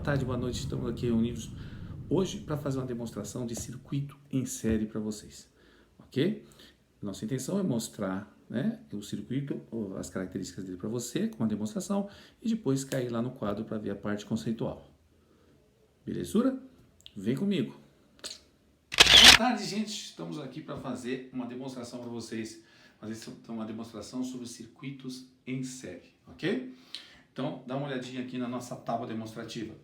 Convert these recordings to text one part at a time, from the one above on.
tarde, boa noite. Estamos aqui reunidos hoje para fazer uma demonstração de circuito em série para vocês, ok? Nossa intenção é mostrar, né, o circuito, as características dele para você, com uma demonstração, e depois cair lá no quadro para ver a parte conceitual. Belezura? Vem comigo. Boa tarde, gente. Estamos aqui para fazer uma demonstração para vocês. Fazer uma demonstração sobre circuitos em série, ok? Então, dá uma olhadinha aqui na nossa tábua demonstrativa.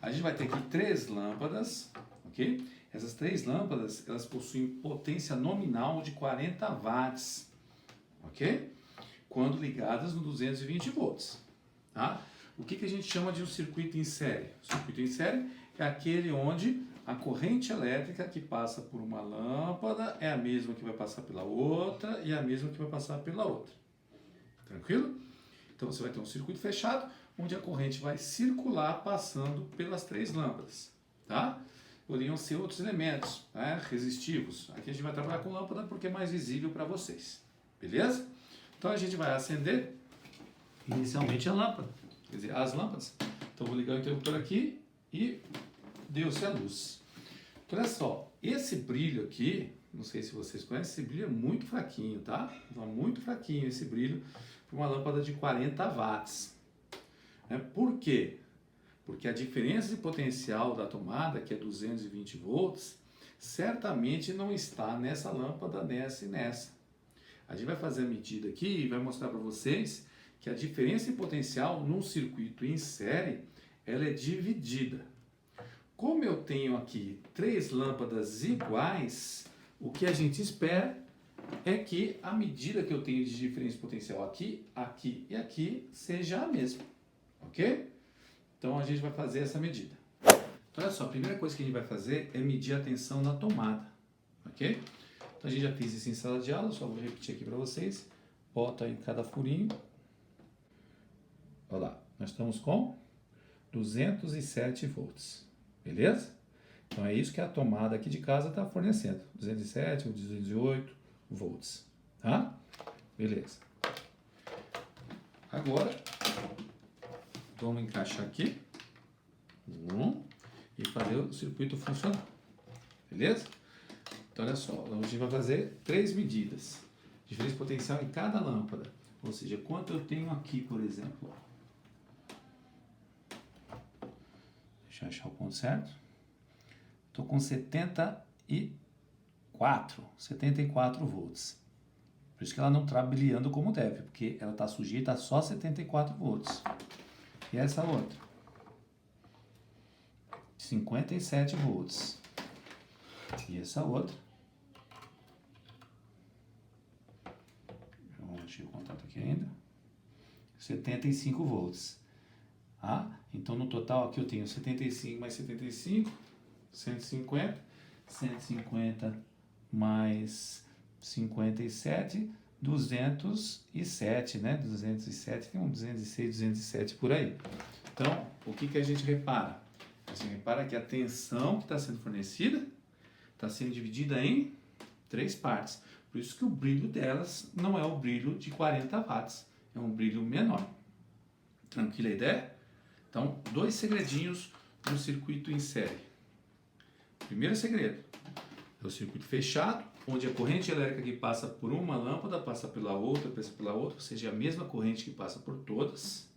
A gente vai ter aqui 3 lâmpadas, ok? Essas 3 lâmpadas, elas possuem potência nominal de 40 watts, ok? Quando ligadas no 220 volts, tá? O que a gente chama de um circuito em série? O circuito em série é aquele onde a corrente elétrica que passa por uma lâmpada é a mesma que vai passar pela outra e a mesma que vai passar pela outra. Tranquilo? Então você vai ter um circuito fechado, onde a corrente vai circular passando pelas 3 lâmpadas, tá? Poderiam ser outros elementos, né, resistivos. Aqui a gente vai trabalhar com lâmpada porque é mais visível para vocês, beleza? Então a gente vai acender inicialmente a lâmpada, quer dizer, as lâmpadas. Então vou ligar o interruptor aqui e deu-se a luz. Então, olha só, esse brilho aqui, não sei se vocês conhecem, esse brilho é muito fraquinho, tá? Então, muito fraquinho esse brilho para uma lâmpada de 40 watts. Por quê? Porque a diferença de potencial da tomada, que é 220 volts, certamente não está nessa lâmpada, nessa e nessa. A gente vai fazer a medida aqui e vai mostrar para vocês que a diferença de potencial num circuito em série, ela é dividida. Como eu tenho aqui 3 lâmpadas iguais, o que a gente espera é que a medida que eu tenho de diferença de potencial aqui, aqui e aqui seja a mesma, ok? Então a gente vai fazer essa medida. Então olha só, a primeira coisa que a gente vai fazer é medir a tensão na tomada, ok? Então a gente já fez isso em sala de aula, só vou repetir aqui para vocês. Bota em cada furinho. Olha lá, nós estamos com 207 volts, beleza? Então é isso que a tomada aqui de casa está fornecendo, 207 ou 208 volts, tá? Beleza. Agora, vamos encaixar aqui e fazer o circuito funcionar, beleza? Então olha só, a gente vai fazer 3 medidas, diferença potencial em cada lâmpada, ou seja, quanto eu tenho aqui, por exemplo. Deixa eu achar o ponto certo. Estou com 74 volts. Por isso que ela não está brilhando como deve, porque ela está sujeita a só 74 volts. E essa outra? 57 volts. E essa outra? Eu achei o contato aqui ainda. 75 volts. Ah, então no total aqui eu tenho 75 mais 75, 150, 150 mais 57, 207, né? 207, tem um 206, 207 por aí. Então, o que a gente repara? A gente repara que a tensão que está sendo fornecida está sendo dividida em 3 partes. Por isso que o brilho delas não é o brilho de 40 watts, é um brilho menor. Tranquila a ideia? Então, 2 segredinhos no circuito em série. Primeiro segredo é o circuito fechado, onde a corrente elétrica que passa por uma lâmpada passa pela outra, ou seja, a mesma corrente que passa por todas.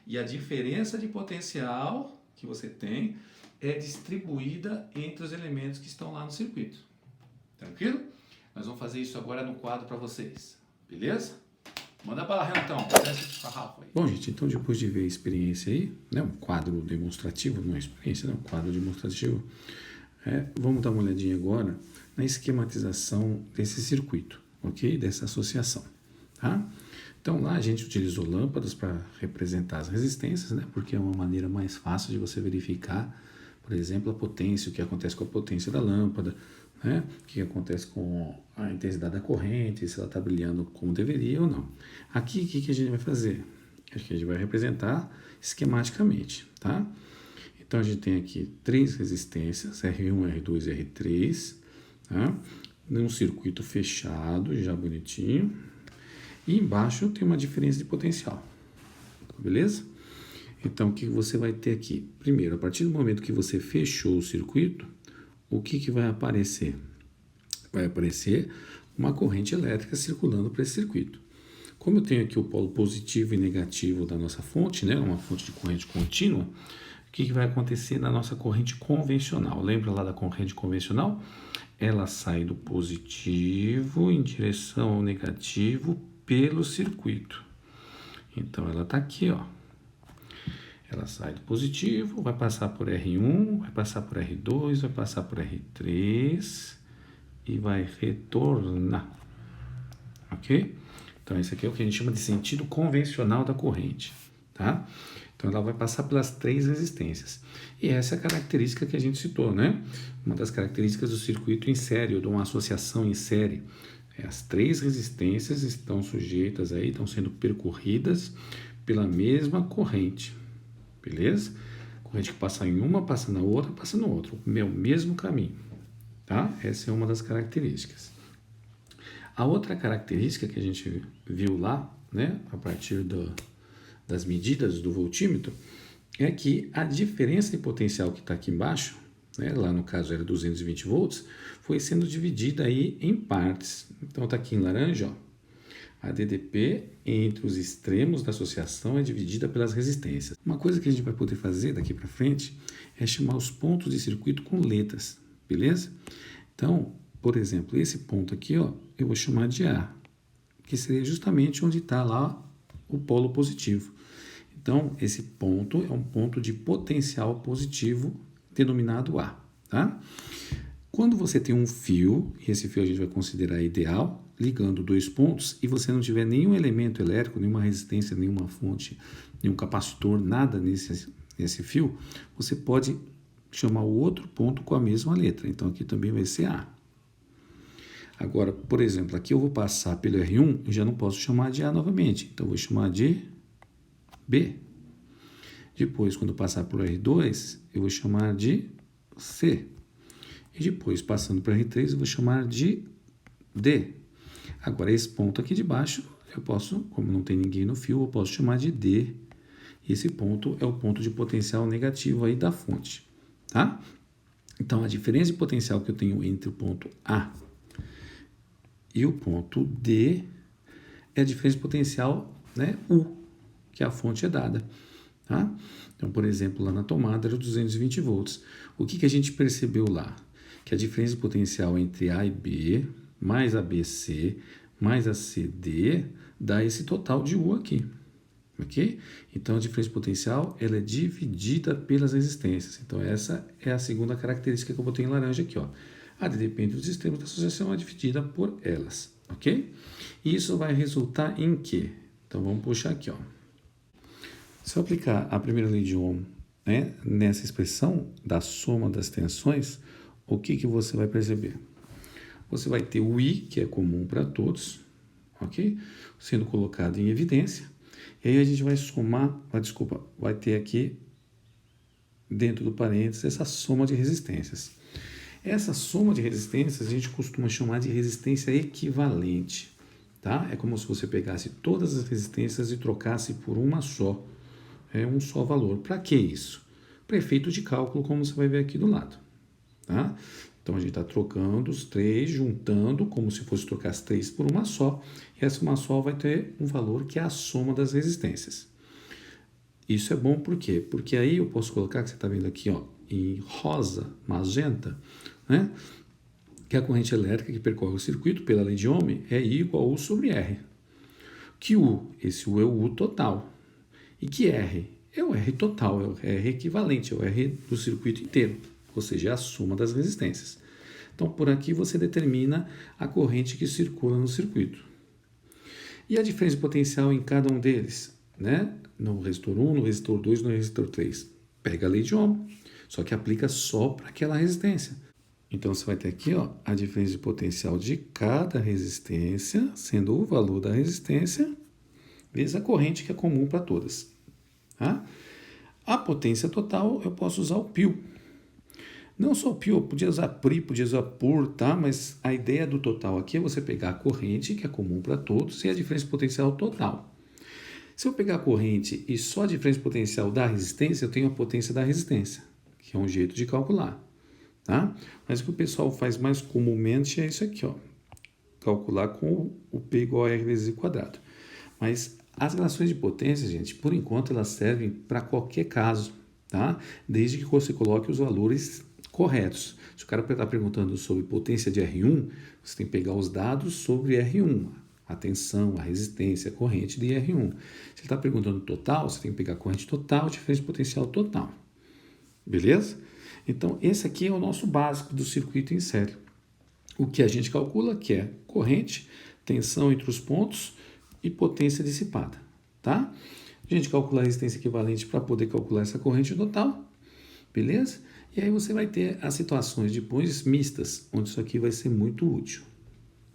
E a diferença de potencial que você tem é distribuída entre os elementos que estão lá no circuito. Tranquilo? Nós vamos fazer isso agora no quadro para vocês. Beleza? Manda bala, Renatão. Bom, gente, então depois de ver a experiência aí, né, um quadro demonstrativo, não é experiência, não, um quadro demonstrativo, vamos dar uma olhadinha agora na esquematização desse circuito, ok? Dessa associação, tá? Então lá a gente utilizou lâmpadas para representar as resistências, né? Porque é uma maneira mais fácil de você verificar, por exemplo, a potência, o que acontece com a potência da lâmpada, né? O que acontece com a intensidade da corrente, se ela está brilhando como deveria ou não. Aqui, o que a gente vai fazer? Acho que a gente vai representar esquematicamente, tá? Então, a gente tem aqui 3 resistências, R1, R2 e R3, tá? Num circuito fechado, já bonitinho. E embaixo tem uma diferença de potencial, beleza? Então, o que você vai ter aqui? Primeiro, a partir do momento que você fechou o circuito, o que vai aparecer? Vai aparecer uma corrente elétrica circulando para esse circuito. Como eu tenho aqui o polo positivo e negativo da nossa fonte, né, uma fonte de corrente contínua, o que vai acontecer na nossa corrente convencional? Lembra lá da corrente convencional? Ela sai do positivo em direção ao negativo pelo circuito. Então, ela está aqui, ó. Ela sai do positivo, vai passar por R1, vai passar por R2, vai passar por R3 e vai retornar. Ok? Então, esse aqui é o que a gente chama de sentido convencional da corrente, tá? Então, ela vai passar pelas 3 resistências. E essa é a característica que a gente citou, né? Uma das características do circuito em série, ou de uma associação em série. As 3 resistências estão sujeitas aí, estão sendo percorridas pela mesma corrente, beleza? Corrente que passa em uma, passa na outra, passa no outro. É o mesmo caminho, tá? Essa é uma das características. A outra característica que a gente viu lá, né, a partir das medidas do voltímetro, é que a diferença de potencial que está aqui embaixo, né, lá no caso era 220 volts, foi sendo dividida aí em partes. Então está aqui em laranja, ó, a DDP entre os extremos da associação é dividida pelas resistências. Uma coisa que a gente vai poder fazer daqui para frente é chamar os pontos de circuito com letras, beleza? Então, por exemplo, esse ponto aqui, ó, eu vou chamar de A, que seria justamente onde está lá o polo positivo. Então, esse ponto é um ponto de potencial positivo denominado A, tá? Quando você tem um fio, e esse fio a gente vai considerar ideal, ligando 2 pontos, e você não tiver nenhum elemento elétrico, nenhuma resistência, nenhuma fonte, nenhum capacitor, nada nesse fio, você pode chamar o outro ponto com a mesma letra. Então, aqui também vai ser A. Agora, por exemplo, aqui eu vou passar pelo R1, eu já não posso chamar de A novamente, então eu vou chamar de B. Depois, quando eu passar pelo R2, eu vou chamar de C. E depois, passando para R3, eu vou chamar de D. Agora, esse ponto aqui de baixo, eu posso, como não tem ninguém no fio, eu posso chamar de D. E esse ponto é o ponto de potencial negativo aí da fonte, tá? Então, a diferença de potencial que eu tenho entre o ponto A e o ponto D é a diferença de potencial, né, U, que a fonte é dada. Tá? Então, por exemplo, lá na tomada era 220 volts. O que a gente percebeu lá? Que a diferença de potencial entre A e B, mais a BC, mais a CD, dá esse total de U aqui. Ok? Então, a diferença de potencial ela é dividida pelas resistências. Então, essa é a segunda característica que eu botei em laranja aqui, ó. A DDP entre os extremos da associação é dividida por elas, ok? E isso vai resultar em quê? Então, vamos puxar aqui, ó. Se eu aplicar a primeira lei de Ohm, né, nessa expressão da soma das tensões, o que você vai perceber? Você vai ter o I, que é comum para todos, ok? Sendo colocado em evidência. E aí a gente vai somar, vai ter aqui, dentro do parênteses, essa soma de resistências. Essa soma de resistências a gente costuma chamar de resistência equivalente, tá? É como se você pegasse todas as resistências e trocasse por uma só, um só valor. Para que isso? Para efeito de cálculo, como você vai ver aqui do lado, tá? Então a gente está trocando os 3, juntando, como se fosse trocar as 3 por uma só, e essa uma só vai ter um valor que é a soma das resistências. Isso é bom por quê? Porque aí eu posso colocar, que você está vendo aqui, ó, em rosa, magenta, né? Que a corrente elétrica que percorre o circuito pela lei de Ohm é I igual a U sobre R. Que U? Esse U é o U total. E que R? É o R total, é o R equivalente, é o R do circuito inteiro, ou seja, é a soma das resistências. Então, por aqui você determina a corrente que circula no circuito. E a diferença de potencial em cada um deles, né? No resistor 1, no resistor 2, no resistor 3. Pega a lei de Ohm, só que aplica só para aquela resistência. Então, você vai ter aqui, ó, a diferença de potencial de cada resistência, sendo o valor da resistência, vezes a corrente que é comum para todas. Tá? A potência total, eu posso usar o π. Não só o π, eu podia usar pri, podia usar por, tá? Mas a ideia do total aqui é você pegar a corrente, que é comum para todos, e a diferença de potencial total. Se eu pegar a corrente e só a diferença potencial da resistência, eu tenho a potência da resistência, que é um jeito de calcular, tá? Mas o que o pessoal faz mais comumente é isso aqui, ó, calcular com o P igual a R vezes I quadrado. Mas as relações de potência, gente, por enquanto elas servem para qualquer caso, tá? Desde que você coloque os valores corretos. Se o cara está perguntando sobre potência de R1, você tem que pegar os dados sobre R1, a tensão, a resistência, a corrente de R1. Se ele está perguntando total, você tem que pegar a corrente total, diferença de potencial total. Beleza? Então, esse aqui é o nosso básico do circuito em série. O que a gente calcula que é corrente, tensão entre os pontos e potência dissipada, tá? A gente calcula a resistência equivalente para poder calcular essa corrente total, beleza? E aí você vai ter as situações depois mistas, onde isso aqui vai ser muito útil.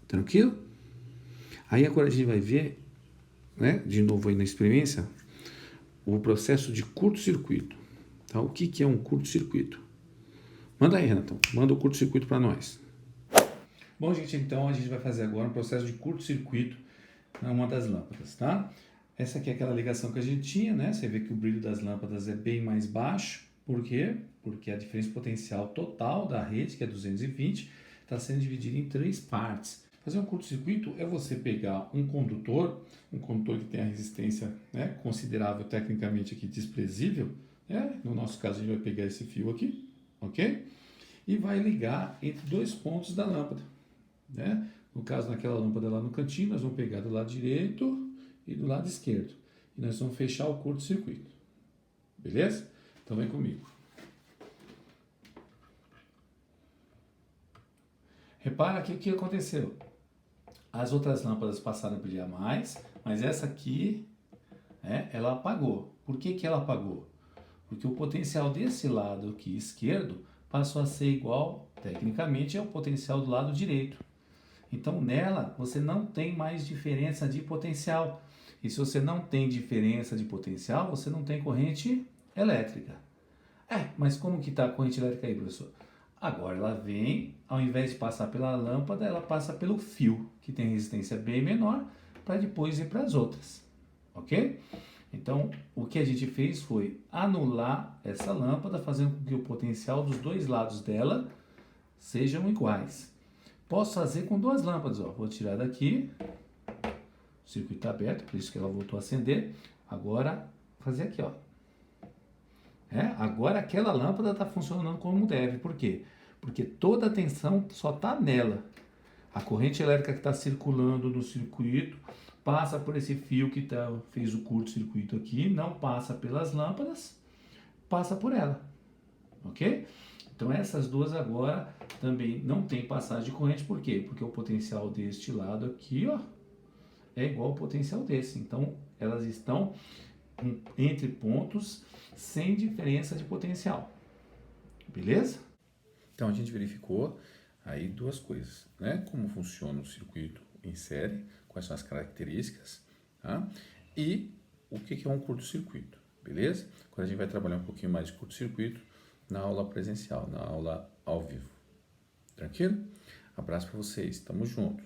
Tranquilo? Aí agora a gente vai ver, né, de novo aí na experiência, o processo de curto-circuito. Tá? O que é um curto-circuito? Manda aí, Renatão. Manda o curto-circuito para nós. Bom, gente, então a gente vai fazer agora um processo de curto-circuito em uma das lâmpadas, tá? Essa aqui é aquela ligação que a gente tinha, né? Você vê que o brilho das lâmpadas é bem mais baixo. Por quê? Porque a diferença potencial total da rede, que é 220, está sendo dividida em 3 partes. Fazer um curto-circuito é você pegar um condutor que tem a resistência, né, considerável tecnicamente aqui desprezível, né? No nosso caso a gente vai pegar esse fio aqui, ok? E vai ligar entre 2 pontos da lâmpada, né? No caso, naquela lâmpada lá no cantinho, nós vamos pegar do lado direito e do lado esquerdo. E nós vamos fechar o curto-circuito. Beleza? Então vem comigo. Repara aqui o que aconteceu. As outras lâmpadas passaram a brilhar mais, mas essa aqui, ela apagou. Por que ela apagou? Porque o potencial desse lado aqui esquerdo passou a ser igual, tecnicamente, ao potencial do lado direito. Então, nela, você não tem mais diferença de potencial. E se você não tem diferença de potencial, você não tem corrente elétrica. Mas como que está a corrente elétrica aí, professor? Agora ela vem, ao invés de passar pela lâmpada, ela passa pelo fio, que tem resistência bem menor, para depois ir para as outras. Ok? Então, o que a gente fez foi anular essa lâmpada, fazendo com que o potencial dos dois lados dela sejam iguais. Posso fazer com 2 lâmpadas, ó. Vou tirar daqui, o circuito está aberto, por isso que ela voltou a acender. Agora, fazer aqui, ó. Agora aquela lâmpada está funcionando como deve. Por quê? Porque toda a tensão só está nela. A corrente elétrica que está circulando no circuito passa por esse fio que fez o curto-circuito aqui, não passa pelas lâmpadas, passa por ela. Ok? Então essas duas agora também não tem passagem de corrente, por quê? Porque o potencial deste lado aqui, ó, é igual ao potencial desse. Então elas estão entre pontos sem diferença de potencial. Beleza? Então a gente verificou aí 2 coisas, né? Como funciona o circuito em série, quais são as características, tá? E o que é um curto-circuito, beleza? Agora a gente vai trabalhar um pouquinho mais de curto-circuito na aula presencial, na aula ao vivo. Tranquilo? Abraço para vocês, tamo junto.